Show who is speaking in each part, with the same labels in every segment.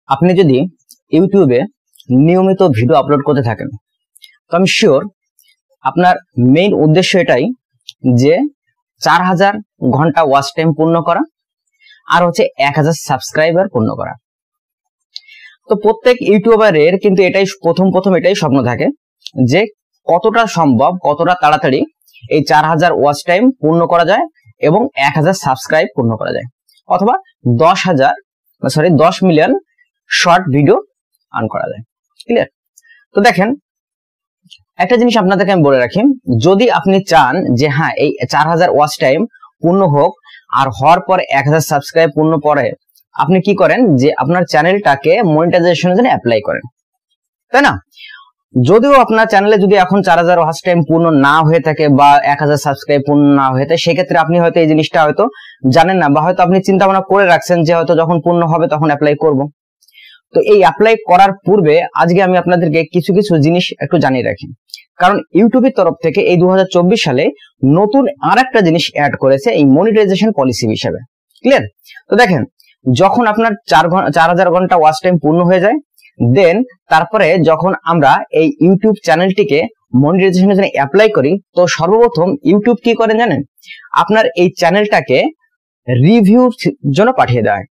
Speaker 1: আপনি যদি ইউটিউবে নিয়মিত ভিডিও আপলোড করতে থাকেন তো আমি শিওর আপনার মেইন উদ্দেশ্য এটাই যে 4000 ঘন্টা ওয়াচ টাইম পূর্ণ করা আর হচ্ছে 1000 সাবস্ক্রাইবার পূর্ণ করা। তো প্রত্যেক ইউটিউবারের কিন্তু এটাই প্রথম এটাই স্বপ্ন থাকে যে কতটা সম্ভব কতটা তাড়াতাড়ি এই 4000 ওয়াচ টাইম পূর্ণ করা যায় এবং 1000 সাবস্ক্রাইব পূর্ণ করা যায়, অথবা 10 মিলিয়ন শর্ট ভিডিও আর্ন করা যায়। ক্লিয়ার? তো দেখেন একটা জিনিস আপনাদেরকে আমি বলে রাখি, যদি আপনি চান যে হ্যাঁ এই 4000 ওয়াচ টাইম পূর্ণ হোক আর হওয়ার পর 1000 সাবস্ক্রাইব পূর্ণ পরে আপনি কি করেন যে আপনার চ্যানেলটাকে মনিটাইজেশনের জন্য অ্যাপ্লাই করেন, তাই না? যদিও আপনার চ্যানেলে যদি এখন 4000 ওয়াচ টাইম পূর্ণ না হয়ে থাকে বা 1000 সাবস্ক্রাইব পূর্ণ না হয়ে থাকে, সেক্ষেত্রে আপনি হয়তো এই জিনিসটা হয়তো জানেন না বা হয়তো আপনি চিন্তা ভাবনা করে রাখছেন যে হয়তো যখন পূর্ণ হবে তখন অ্যাপ্লাই করব। তো এই অ্যাপ্লাই করার পূর্বে আজকে আমি আপনাদেরকে কিছু জিনিস একটু জানিয়ে রাখি, কারণ ইউটিউবের তরফ থেকে এই 2024 সালে নতুন আরেকটা জিনিস অ্যাড করেছে এই মনিটাইজেশন পলিসি হিসেবে। ক্লিয়ার? তো দেখেন যখন আপনার 4000 ঘন্টা ওয়াচ টাইম পূর্ণ হয়ে যায়, দেন তারপরে যখন আমরা এই ইউটিউব চ্যানেলটিকে মনিটাইজেশনের জন্য অ্যাপ্লাই করি, তো সর্বপ্রথম ইউটিউব কি করেন জানেন? আপনার এই চ্যানেলটাকে রিভিউর জন্য পাঠিয়ে দেয়।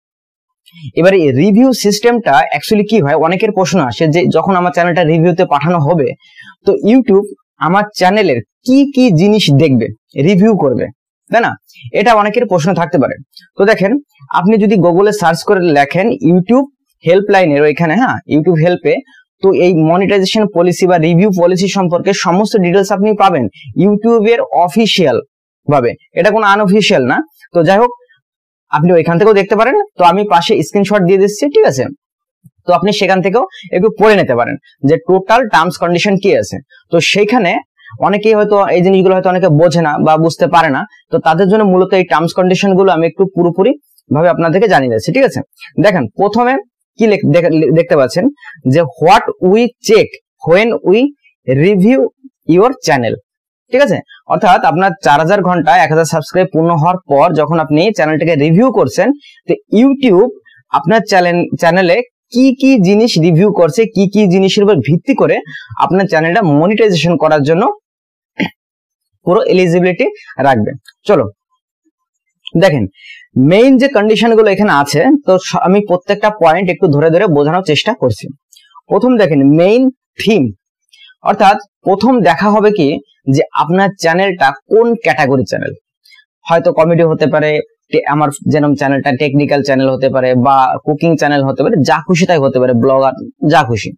Speaker 1: এবার এই রিভিউ সিস্টেমটা অ্যাকচুয়ালি কি হয়, অনেকের প্রশ্ন আসে যে যখন আমার চ্যানেলটা রিভিউতে পাঠানো হবে তো ইউটিউব আমার চ্যানেলের কি জিনিস দেখবে, রিভিউ করবে, তাই না? এটা অনেকের প্রশ্ন থাকতে পারে। তো দেখেন আপনি যদি গুগলে সার্চ করে লেখেন ইউটিউব হেল্পলাইনের ওইখানে, হ্যাঁ ইউটিউব হেল্পে, তো এই মনিটাইজেশন পলিসি বা রিভিউ পলিসি সম্পর্কে সমস্ত ডিটেলস আপনি পাবেন ইউটিউবের অফিসিয়াল ভাবে, এটা কোনো আনঅফিসিয়াল না। তো যাই হোক আপনি ওইখান থেকেও দেখতে পারেন, তো আমি পাশে স্ক্রিনশট দিয়ে দিচ্ছি, ঠিক আছে? তো আপনি সেখান থেকেও একটু পড়ে নিতে পারেন যে টোটাল টার্মস কন্ডিশন কি আছে। তো সেইখানে অনেকেই হয়তো এই জিনিসগুলো হয়তো অনেকে বোঝে না বা বুঝতে পারে না, তো তাদের জন্য মূলত এই টার্মস কন্ডিশন গুলো আমি একটু পুরোপুরি ভাবে আপনাদেরকে জানিয়ে দিচ্ছি, ঠিক আছে? দেখেন প্রথমে কি দেখতে পাচ্ছেন যে what we check when we review your channel, ঠিক আছে? অর্থাৎ আপনার 4000 ঘন্টা 1000 সাবস্ক্রাইব পূর্ণ হওয়ার পর যখন আপনি চ্যানেলটাকে রিভিউ করছেন, তো ইউটিউব আপনার চ্যানেলে কি জিনিস রিভিউ করছে, কি জিনিসের উপর ভিত্তি করে আপনার চ্যানেলটা মনিটাইজেশন করার জন্য পুরো এলিজিবিলিটি রাখবে। চলো দেখেন মেইন যে কন্ডিশন গুলো এখানে আছে, তো আমি প্রত্যেকটা পয়েন্ট একটু ধরে বোঝানোর চেষ্টা করছি। প্রথম দেখেন মেইন থিম, অর্থাৎ প্রথম দেখা হবে কি যে আপনার চ্যানেলটা কোন ক্যাটাগরি চ্যানেল। হয়তো কমেডি হতে পারে, আমার যেরকম চ্যানেলটা টেকনিক্যাল চ্যানেল হতে পারে বা কুকিং চ্যানেল হতে পারে, যা খুশি তাই হতে পারে, ব্লগার যা খুশি।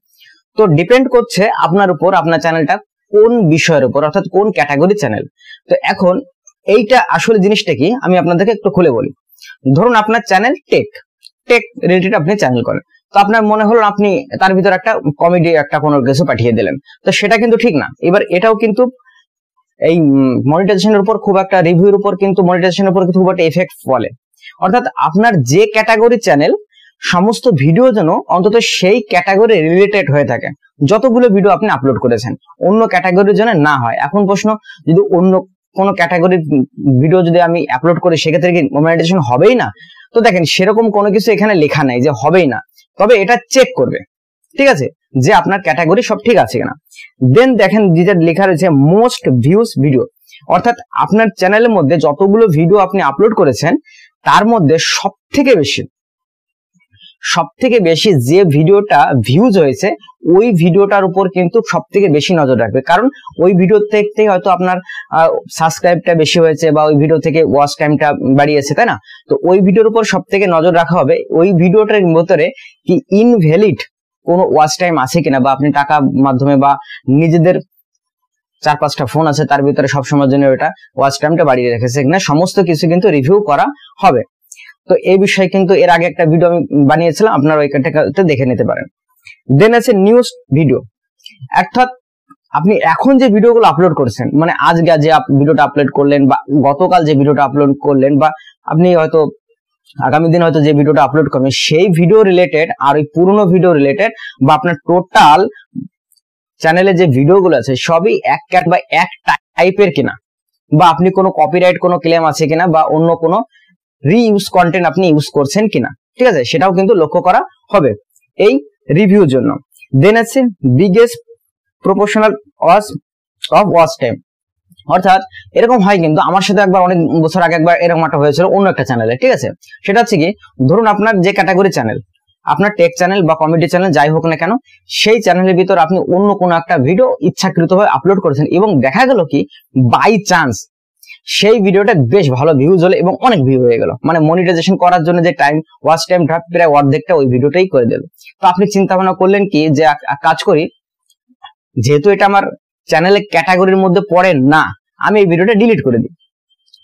Speaker 1: তো ডিপেন্ড করছে আপনার উপর আপনার চ্যানেলটা কোন বিষয়ের উপর, অর্থাৎ কোন ক্যাটাগরি চ্যানেল। তো এখন এইটা আসলে জিনিসটা কি আমি আপনাদেরকে একটু খুলে বলি। ধরুন আপনার চ্যানেল টেক রিলেটেড আপনি চ্যানেল করেন, তো আপনার মনে হলো আপনি তার ভিতরে একটা কমেডি একটা কোনো কিছু পাঠিয়ে দিলেন, তো সেটা কিন্তু ঠিক না। এবার এটাও কিন্তু এই মনিটাইজেশনের উপর খুব একটা রিভিউর উপর কিন্তু মনিটাইজেশনের উপর খুব একটা এফেক্ট ফলে। অর্থাৎ আপনার যে ক্যাটাগরি চ্যানেল সমস্ত ভিডিও যেন অন্তত সেই ক্যাটাগরি রিলেটেড হয়ে থাকে, যতগুলো ভিডিও আপনি আপলোড করেছেন অন্য ক্যাটাগরির জন্য না হয়। এখন প্রশ্ন, যদি অন্য কোনো ক্যাটাগরির ভিডিও যদি আমি আপলোড করি সেক্ষেত্রে কি মনিটাইজেশন হবেই না? তো দেখেন সেরকম কোনো কিছু এখানে লেখা নাই যে হবেই না, তবে এটা চেক করবে, ঠিক আছে, যে আপনার ক্যাটাগরি সব ঠিক আছে কিনা। দেন দেখেন যেটা লেখা রয়েছে মোস্ট ভিউজ ভিডিও, অর্থাৎ আপনার চ্যানেলের মধ্যে যতগুলো ভিডিও আপনি আপলোড করেছেন তার মধ্যে সব থেকে বেশি যে ভিডিওটা ভিউজ হয়েছে ওই ভিডিওটার উপর কিন্তু সব থেকে বেশি নজর রাখবে, কারণ ওই ভিডিও থেকে হয়তো আপনার সাবস্ক্রাইবটা বেশি হয়েছে বা ওই ভিডিও থেকে ওয়াচ টাইমটা বাড়িয়েছে, তাই না? তো ওই ভিডিওর উপর সব থেকে নজর রাখা হবে ওই ভিডিওটার ভিতরে কি ইনভ্যালিড কোনো ওয়াচ টাইম আছে কিনা, বা আপনি টাকা মাধ্যমে বা নিজেদের 4-5টা ফোন আছে তার ভিতরে সবসময়ের জন্য ওটা ওয়াচ টাইমটা বাড়িয়ে রেখেছে কিনা, সমস্ত কিছু কিন্তু রিভিউ করা হবে। তো এই বিষয়ে কিন্তু এর আগে একটা ভিডিও আমি বানিয়েছিলাম, আপনারা ওইখানটা দেখে নিতে পারেন। দেন আছে নিউজ ভিডিও, অর্থাৎ আপনি এখন যে ভিডিওগুলো আপলোড করছেন, মানে আজকে যে ভিডিওটা আপলোড করলেন বা গতকাল যে ভিডিওটা আপলোড করলেন বা আপনি হয়তো আগামী দিন হয়তো যে ভিডিওটা আপলোড করবেন সেই ভিডিও রিলেটেড আর ওই পুরনো ভিডিও রিলেটেড বা আপনার টোটাল চ্যানেলে যে ভিডিওগুলো আছে সবই এক ক্যাট বা এক টাইপের কিনা, বা আপনি কোনো কপিরাইট কোনো ক্লেম আছে কিনা বা অন্য কোনো রিইউজ কন্টেন্ট আপনি ইউজ করছেন কিনা, ঠিক আছে, সেটাও কিন্তু লক্ষ্য করা হবে। এই রিভিউর জন্য। দেন আছে biggest proportional of watch time, অর্থাৎ এরকম হয় কিন্তু আমার সাথে একবার অনেক বছর আগে একবার এরকম একটা হয়েছিল অন্য একটা চ্যানেলে, ঠিক আছে। সেটা হচ্ছে কি, ধরুন আপনার যে ক্যাটাগরি চ্যানেল, আপনার টেক চ্যানেল বা কমেডি চ্যানেল যাই হোক না কেন, সেই চ্যানেলের ভিতর আপনি অন্য কোনো একটা ভিডিও ইচ্ছাকৃতভাবে আপলোড করেছেন এবং দেখা গেল কি বাই চান্স সেই ভিডিওটা বেশ ভালো ভিউজ হলো এবং অনেক ভিউ হয়ে গেল, মানে মনিটাইজেশন করার জন্য যে টাইম ওয়াচ টাইম প্রায় অর্ধেকটা ওই ভিডিওটাই করে দিল। তো আপনি চিন্তা ভাবনা করলেন কি যে কাজ করি, যেহেতু এটা আমার চ্যানেলের ক্যাটাগরির মধ্যে পড়ে না, আমি এই ভিডিওটা ডিলিট করে দিই,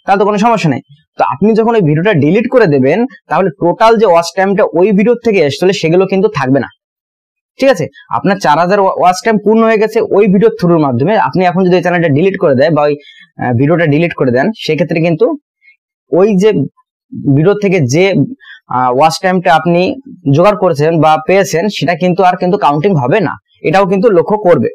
Speaker 1: তাহলে তো কোনো সমস্যা নেই। তো আপনি যখন ওই ভিডিওটা ডিলিট করে দেবেন তাহলে টোটাল যে ওয়াচ টাইমটা ওই ভিডিও থেকে এসেছিল সেগুলো কিন্তু থাকবে না, ঠিক আছে। আপনার 4000 ওয়াচ টাইম পূর্ণ হয়ে গেছে ওই ভিডিও থ্রুর মাধ্যমে। আপনি এখন যদি চ্যানেলটা ডিলিট করে দেয় বা ওই ভিডিওটা ডিলিট করে দেন, সেক্ষেত্রে কিন্তু ওই যে ভিডিও থেকে যে ওয়াচ টাইমটা আপনি জোগাড় করেছেন বা পেয়েছেন সেটা কিন্তু আর কিন্তু কাউন্টিং হবে না, এটাও কিন্তু লক্ষ্য করবে।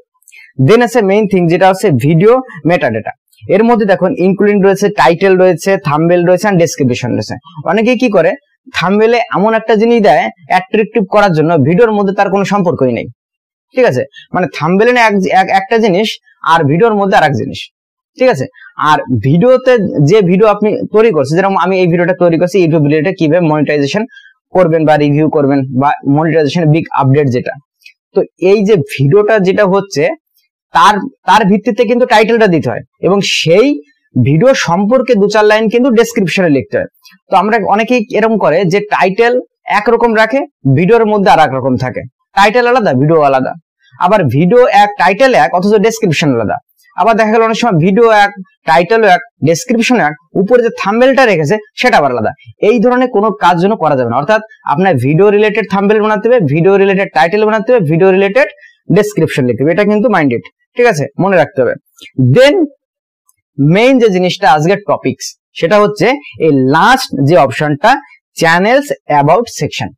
Speaker 1: দেন আছে মেইন থিং, যেটা হচ্ছে ভিডিও মেটাডাটা। এর মধ্যে দেখুন ইনক্লুডিং রয়েছে, টাইটেল রয়েছে, থাম্বনেল রয়েছে আর ডেসক্রিপশন রয়েছে। অনেকে কি করে থাম্বনেলে এমন একটা জিনিস দেয় অ্যাট্রাকটিভ করার জন্য, ভিডিওর মধ্যে তার কোনো সম্পর্কই নেই, ঠিক আছে। মানে থাম্বনেলে একটা জিনিস আর ভিডিওর মধ্যে আরেক জিনিস, ঠিক আছে। আর ভিডিওতে যে ভিডিও আপনি তৈরি করছেন, যেরকম আমি এই ভিডিওটা তৈরি করছি ইউটিউব রিলেটেড কিভাবে মনিটাইজেশন করবেন বা রিভিউ করবেন বা মনিটাইজেশন বিগ আপডেট যেটা, তো এই যে ভিডিওটা যেটা হচ্ছে তার ভিত্তিতে কিন্তু টাইটেলটা দিতে হয় এবং সেই ভিডিও সম্পর্কে 2-4 লাইন কিন্তু ডেসক্রিপশনে লিখতে হয়। তো আমরা অনেকেই এরকম করে যে টাইটেল একরকম রাখে, ভিডিওর মধ্যে আর এক রকম থাকে, টাইটেল আলাদা ভিডিও আলাদা, আবার ভিডিও এক টাইটেল এক অথচ ডেসক্রিপশন আলাদা, আবার দেখা গেল অনেক সময় ভিডিও এক টাইটেল এক ডেসক্রিপশন এক, উপরে যে থাম্বনেলটা রেখেছে সেটা আবার আলাদা। এই ধরনের কোনো কাজ যেন করা যাবে না, অর্থাৎ আপনার ভিডিও রিলেটেড থাম্বনেল বানাতে হবে, ভিডিও রিলেটেড টাইটেল বানাতে হবে, ভিডিও রিলেটেড ডেসক্রিপশন লিখতে হবে, এটা কিন্তু মাইন্ডেড, ঠিক আছে, মনে রাখতে হবে। দেন মেইন যে জিনিসটা আজকের টপিকস, সেটা হচ্ছে এই লাস্ট যে অপশনটা চ্যানেলস অ্যাবাউট সেকশন।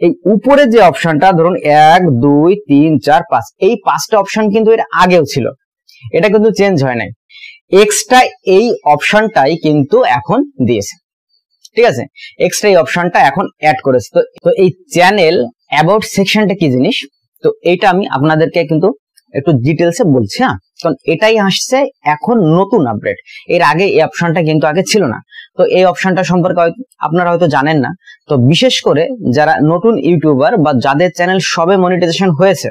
Speaker 1: এই উপরে যে অপশনটা ধরুন 1 2 3 4 5, এই 5টা অপশন কিন্তু এর আগেও ছিল, এটা কিন্তু চেঞ্জ হয় নাই, এক্সট্রা এই অপশনটাই কিন্তু এখন দিয়েছে, ঠিক আছে। এক্সট্রা এই অপশনটা এখন অ্যাড করেছে। তো এই চ্যানেল অ্যাবাউট সেকশনটা কি জিনিস, তো এইটা আমি আপনাদেরকে কিন্তু একটু ডিটেলসে বলছি। হ্যাঁ, কারণ এটাই আসছে এখন নতুন আপডেট, এর আগে এই অপশনটা কিন্তু আগে ছিল না। তো এই অপশনটা সম্পর্কে আপনারা হয়তো জানেন না। তো বিশেষ করে যারা নতুন ইউটিউবার বা যাদের চ্যানেল সবে মনিটাইজেশন হয়েছে,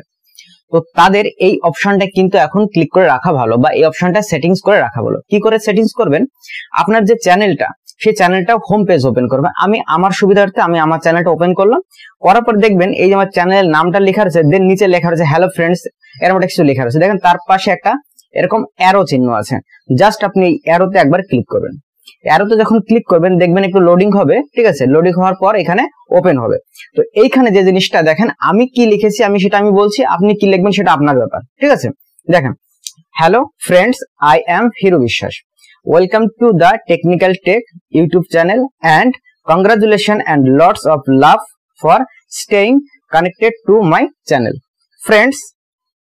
Speaker 1: তো তাদের এই অপশনটা কিন্তু এখন ক্লিক করে রাখা ভালো বা এই অপশনটা সেটিংস করে রাখা ভালো। কি করে সেটিংস করবেন, আপনার যে চ্যানেলটা সেই চ্যানেলটা হোম পেজ ওপেন করবেন। আমি আমার সুবিধার্থে আমি আমার চ্যানেলটা ওপেন করলাম, করার পর দেখবেন এই যে আমার চ্যানেলের নামটা লেখা রয়েছে, দেন নিচে লেখা রয়েছে হ্যালো ফ্রেন্ডস, এরকম কিছু লেখা রয়েছে, দেখেন তার পাশে একটা এরকম অ্যারো চিহ্ন আছে, জাস্ট আপনি এই অ্যারোতে একবার ক্লিক করবেন। অ্যারোতে যখন ক্লিক করবেন দেখবেন একটু লোডিং হবে, ঠিক আছে, লোডিং হওয়ার পর এখানে ওপেন হবে। তো এইখানে যে জিনিসটা দেখেন আমি কি লিখেছি আমি সেটা আমি বলছি, আপনি কি লিখবেন সেটা আপনার ব্যাপার, ঠিক আছে। দেখেন, hello friends, I am Hiru Biswas, welcome to the technical tech YouTube channel and congratulations and lots of love for staying connected to my channel. Friends,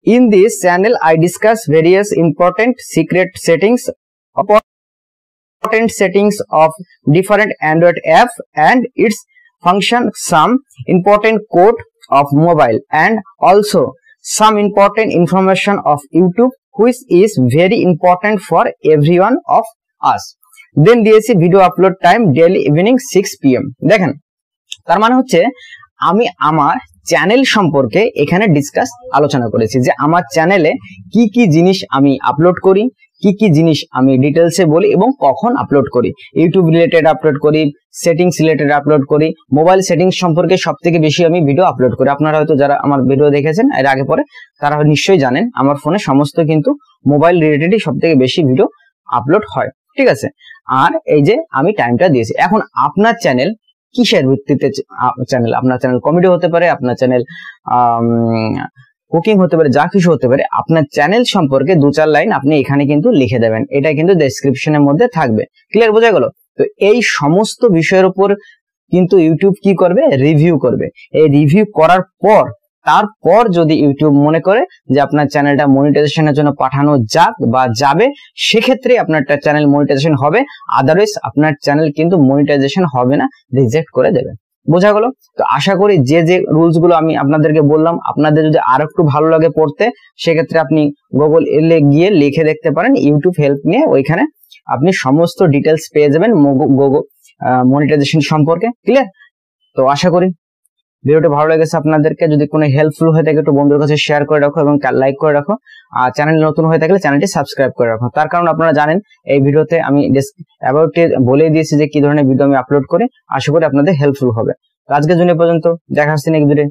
Speaker 1: in this channel I discuss various important secret settings of different Android apps and its function, some important code of mobile and also some important information of YouTube which is very important for everyone of us. Then দিয়েছি video upload time daily evening 6 PM। দেখেন, তার মানে হচ্ছে আমি আমার channel সম্পর্কে এখানে আলোচনা করেছি যে আমার চ্যানেলে কি কি জিনিস আমি আপলোড করি, কি কি জিনিস আমি ডিটেলসে বলি এবং কখন আপলোড করি। ইউটিউব রিলেটেড আপলোড করি, সেটিংস রিলেটেড আপলোড করি, মোবাইল সেটিংস সম্পর্কে সবথেকে বেশি আমি ভিডিও আপলোড করি। আপনারা হয়তো যারা আমার ভিডিও দেখেছেন এর আগে পরে তারা নিশ্চয়ই জানেন আমার ফোনে সমস্ত কিন্তু মোবাইল রিলেটেডই সবথেকে বেশি ভিডিও আপলোড হয়, ঠিক আছে। আর এই যে আমি টাইমটা দিয়েছি। এখন আপনার চ্যানেল কিসের ভিত্তিতে চ্যানেল, আপনার চ্যানেল কমেডি হতে পারে, আপনার চ্যানেল কুকিং হতে পারে, যা কিছু হতে পারে, আপনার চ্যানেল সম্পর্কে 2-4 লাইন আপনি এখানে কিন্তু লিখে দেবেন, এটা কিন্তু ডেসক্রিপশনের মধ্যে থাকবে। ক্লিয়ার, বোঝা গেল? তো এই সমস্ত বিষয়ের উপর কিন্তু ইউটিউব কি করবে, রিভিউ করবে। এই রিভিউ করার পর তারপর যদি ইউটিউব মনে করে যে আপনার চ্যানেলটা মনিটাইজেশনের জন্য পাঠানো যাক বা যাবে, সেক্ষেত্রে আপনার চ্যানেল মনিটাইজেশন হবে, আদারওয়াইজ আপনার চ্যানেল কিন্তু মনিটাইজেশন হবে না, রিজেক্ট করে দেবে। বোঝা গেল? তো আশা করি যে যে রুলস গুলো আমি আপনাদেরকে বললাম আপনাদের যদি আর একটু ভালো লাগে পড়তে, সেক্ষেত্রে আপনি গুগল এ গিয়ে লিখে দেখতে পারেন ইউটিউব হেল্প নিয়ে, ওইখানে আপনি সমস্ত ডিটেলস পেয়ে যাবেন গুগল মনিটাইজেশন সম্পর্কে। ক্লিয়ার? তো আশা করি ভিডিওটা ভালো লেগেছে আপনাদেরকে। যদি কোনো হেল্পফুল হয়ে থাকে একটু বন্ধুদের কাছে শেয়ার করে রাখো এবং লাইক করে রাখো। আর চ্যানেল নতুন হয়ে থাকলে চ্যানেলটি সাবস্ক্রাইব করে রাখো। তার কারণ আপনারা জানেন এই ভিডিওতে আমি অ্যাবাউট বলে দিয়েছি যে কি ধরনের ভিডিও আমি আপলোড করি। আশা করি আপনাদের হেল্পফুল হবে। আজকের জন্য পর্যন্ত, দেখা হচ্ছে নেক্সট ভিডিও।